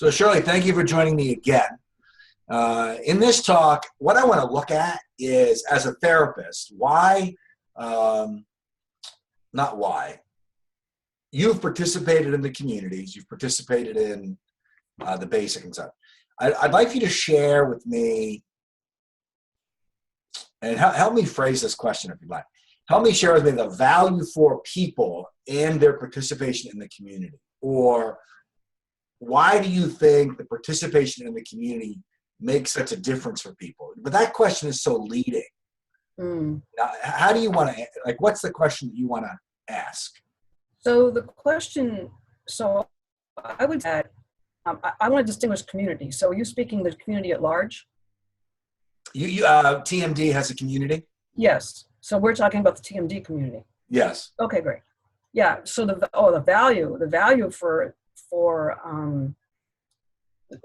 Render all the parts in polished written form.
So Shirley, thank you for joining me again. In this talk, what I want to look at is, as a therapist, why, not why, you've participated in the communities, you've participated in the basic and stuff. I'd like you to share with me, and help me phrase this question if you'd like. Help me share with me the value for people and their participation in the community. Or why do you think the participation in the community makes such a difference for people? But that question is so leading. Now, how do you want to, like, what's the question that you want to ask? So the question, I would say, I want to distinguish community. So are you speaking the community at large? TMD has a community? Yes. So we're talking about the TMD community. Yes. Okay, great. Yeah. So the value for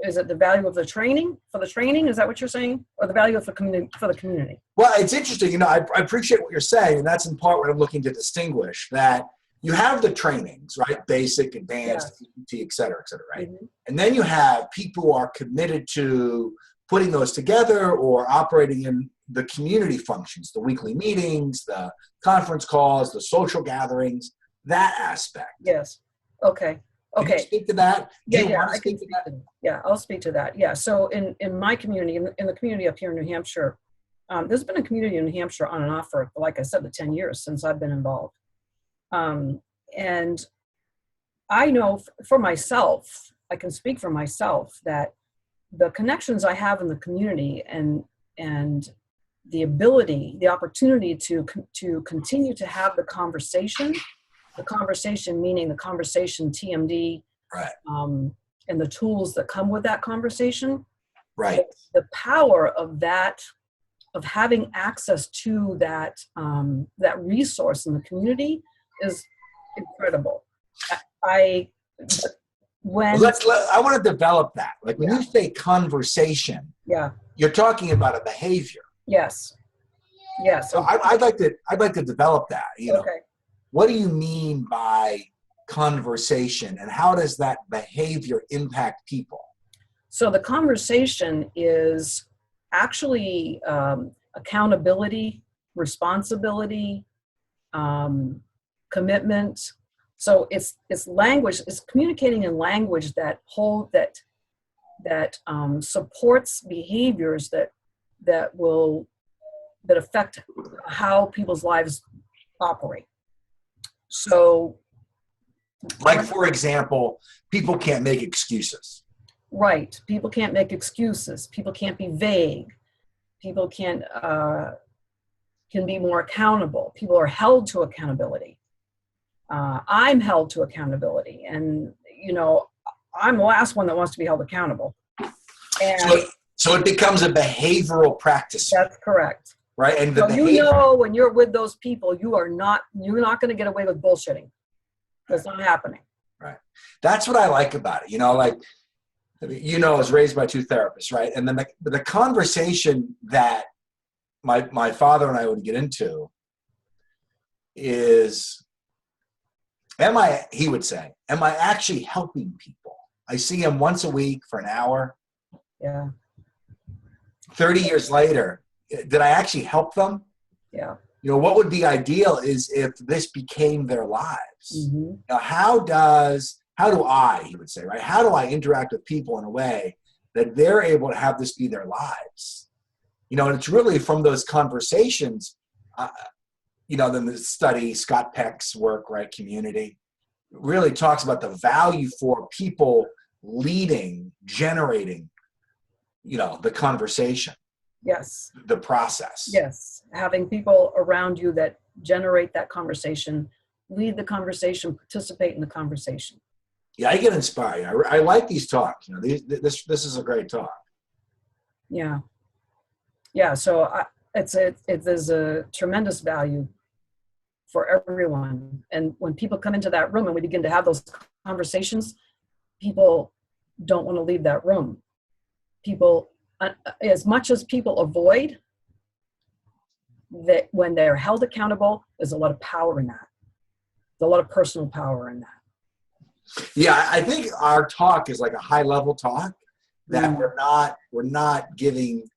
is it the value of the training? For the training, is that what you're saying? Or the value of the community? Well, it's interesting. You know, I appreciate what you're saying, and that's in part what I'm looking to distinguish, that you have the trainings, right? Basic, advanced, yes, et cetera, right? Mm-hmm. And then you have people who are committed to putting those together or operating in the community functions, the weekly meetings, the conference calls, the social gatherings, that aspect. Yes. Okay. Can you speak to that? Do you want to speak to that? Yeah, I'll speak to that. Yeah. So in my community, in the community up here in New Hampshire, there's been a community in New Hampshire on and off for, like I said, the 10 years since I've been involved. And I know for myself, I can speak for myself, that the connections I have in the community and the ability, the opportunity to continue to have the conversation meaning the conversation TMD, right, and the tools that come with that conversation, right. The power of that, of having access to that that resource in the community is incredible. I want to develop that. Like when you say conversation, you're talking about a behavior. Yes. Yes. So I'd like to develop that. You know, what do you mean by conversation, and how does that behavior impact people? So the conversation is actually accountability, responsibility, commitment. So it's language. It's communicating in language that supports behaviors that affect how people's lives operate. So, like, for example, people can't make excuses. Right. People can't make excuses. People can't be vague. People can be more accountable. People are held to accountability. I'm held to accountability. And, you know, I'm the last one that wants to be held accountable. And so it becomes a behavioral practice. That's correct. Right. And so you know, when you're with those people, you're not going to get away with bullshitting. That's not happening. Right. That's what I like about it. You know, like, you know, I was raised by two therapists, right? And then the conversation that my father and I would get into is, he would say, am I actually helping people? I see him once a week for an hour. Yeah. 30 years later, did I actually help them? Yeah. You know, what would be ideal is if this became their lives. Mm-hmm. Now, how do I, he would say, right? How do I interact with people in a way that they're able to have this be their lives? You know, and it's really from those conversations, you know, then the study, Scott Peck's work, right, Community, really talks about the value for people leading, generating, you know, the conversation. Yes. The process. Yes. Having people around you that generate that conversation, lead the conversation, participate in the conversation. Yeah, I get inspired. I like these talks. You know, this is a great talk. Yeah. Yeah. So there's a tremendous value for everyone. And when people come into that room and we begin to have those conversations, people don't want to leave that room. People, as much as people avoid, that when they're held accountable, there's a lot of power in that. There's a lot of personal power in that. Yeah, I think our talk is like a high level talk that we're not giving,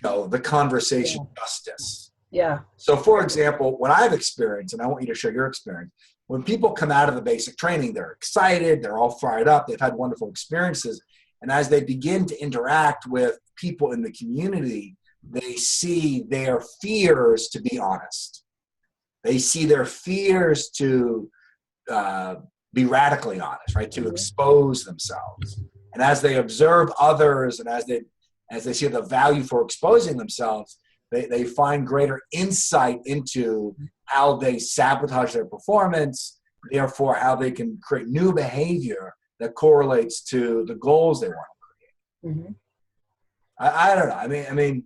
the conversation Yeah. justice. Yeah. So for example, what I've experienced, and I want you to share your experience, when people come out of the basic training, they're excited, they're all fired up, they've had wonderful experiences. And as they begin to interact with people in the community, they see their fears to be honest. They see their fears to be radically honest, right? To expose themselves. And as they observe others and as they see the value for exposing themselves, they find greater insight into how they sabotage their performance, therefore how they can create new behavior that correlates to the goals they want to create. I don't know. I mean,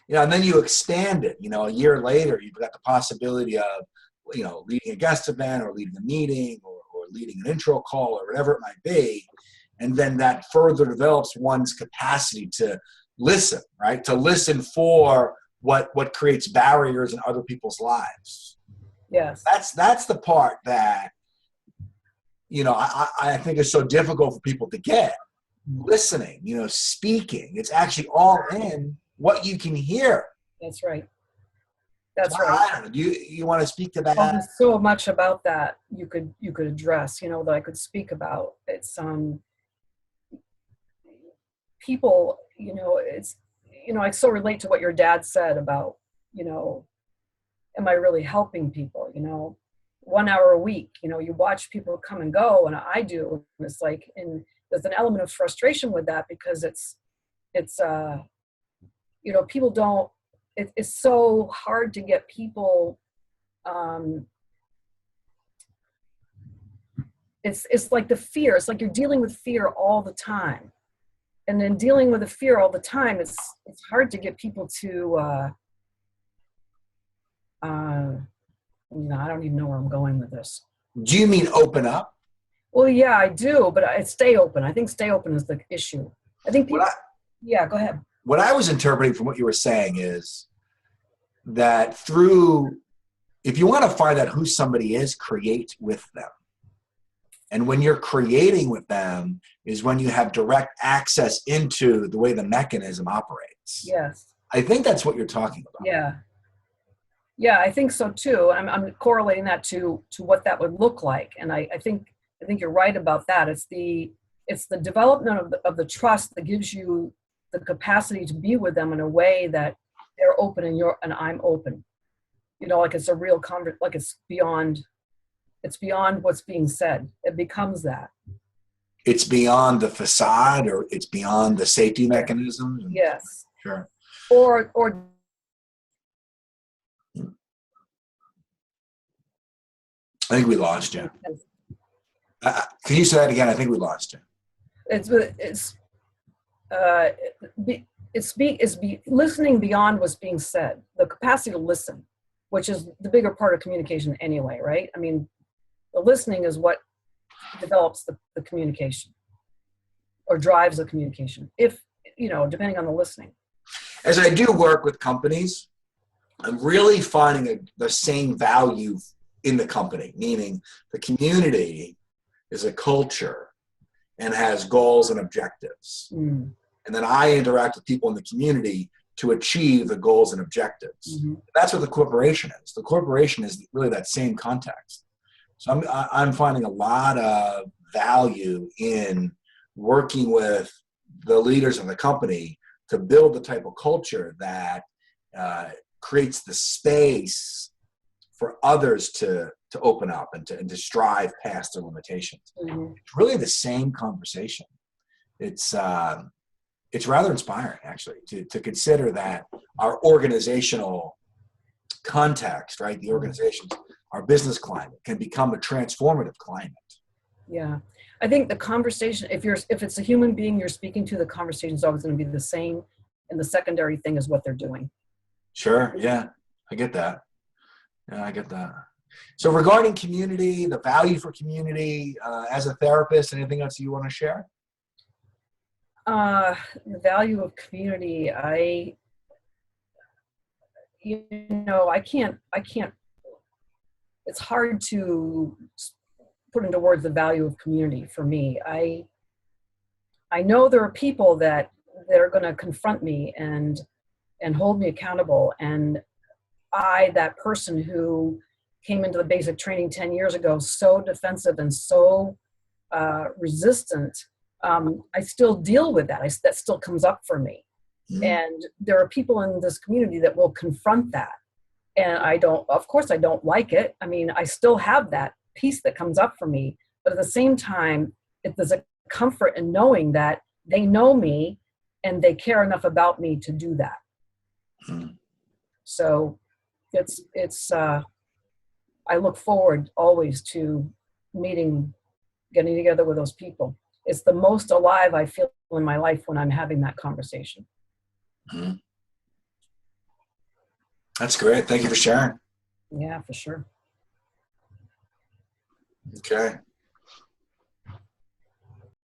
and then you expand it, a year later, you've got the possibility of, leading a guest event or leading a meeting or leading an intro call or whatever it might be. And then that further develops one's capacity to listen, right? To listen for what creates barriers in other people's lives. Yes. That's the part that, I think is so difficult for people to get. Listening, speaking. It's actually all in what you can hear. That's right. That's so right. I don't know. Do you want to speak to that? Well, there's so much about that you could address, that I could speak about. It's people, it's I so relate to what your dad said about, am I really helping people? 1 hour a week, you watch people come and go, and I do. And it's like, and there's an element of frustration with that because it's people don't. It's so hard to get people. It's like the fear. It's like you're dealing with fear all the time, and then dealing with the fear all the time, it's hard to get people to. I don't even know where I'm going with this. Do you mean open up? Well, yeah, I do, but stay open. I think stay open is the issue. I think people. Yeah, go ahead. What I was interpreting from what you were saying is that if you want to find out who somebody is, create with them. And when you're creating with them is when you have direct access into the way the mechanism operates. Yes. I think that's what you're talking about. Yeah. Yeah, I think so too. I'm correlating that to what that would look like. And I think you're right about that. It's the development of the trust that gives you the capacity to be with them in a way that they're open and I'm open. Like it's a real like it's beyond what's being said. It becomes that. It's beyond the facade, or it's beyond the safety mechanism. Yes. Sure. Or I think we lost you. Can you say that again? I think we lost you. It's listening beyond what's being said. The capacity to listen, which is the bigger part of communication anyway, right? I mean, the listening is what develops the communication or drives the communication. If depending on the listening. As I do work with companies, I'm really finding the same value in the company, meaning the community is a culture and has goals and objectives. And then I interact with people in the community to achieve the goals and objectives. That's what the corporation is. The corporation is really that same context. So I'm finding a lot of value in working with the leaders of the company to build the type of culture that creates the space for others to open up and to strive past their limitations. It's really the same conversation. It's rather inspiring, actually, to consider that our organizational context, right, the organizations, our business climate can become a transformative climate. Yeah. I think the conversation, if it's a human being you're speaking to, the conversation is always going to be the same, and the secondary thing is what they're doing. Sure. Yeah, I get that. Yeah, I get that. So regarding community, the value for community, as a therapist, anything else you want to share? The value of community, I can't, it's hard to put into words the value of community for me. I know there are people that are going to confront me and hold me accountable. And that person who came into the basic training 10 years ago, so defensive and so resistant, I still deal with that. That still comes up for me. Mm-hmm. And there are people in this community that will confront that. And of course I don't like it. I mean, I still have that piece that comes up for me, but at the same time, there's a comfort in knowing that they know me and they care enough about me to do that. Mm-hmm. So it's I look forward always to getting together with those people. It's the most alive I feel in my life when I'm having that conversation. Mm-hmm. That's great. Thank you for sharing. Yeah, for sure. Okay.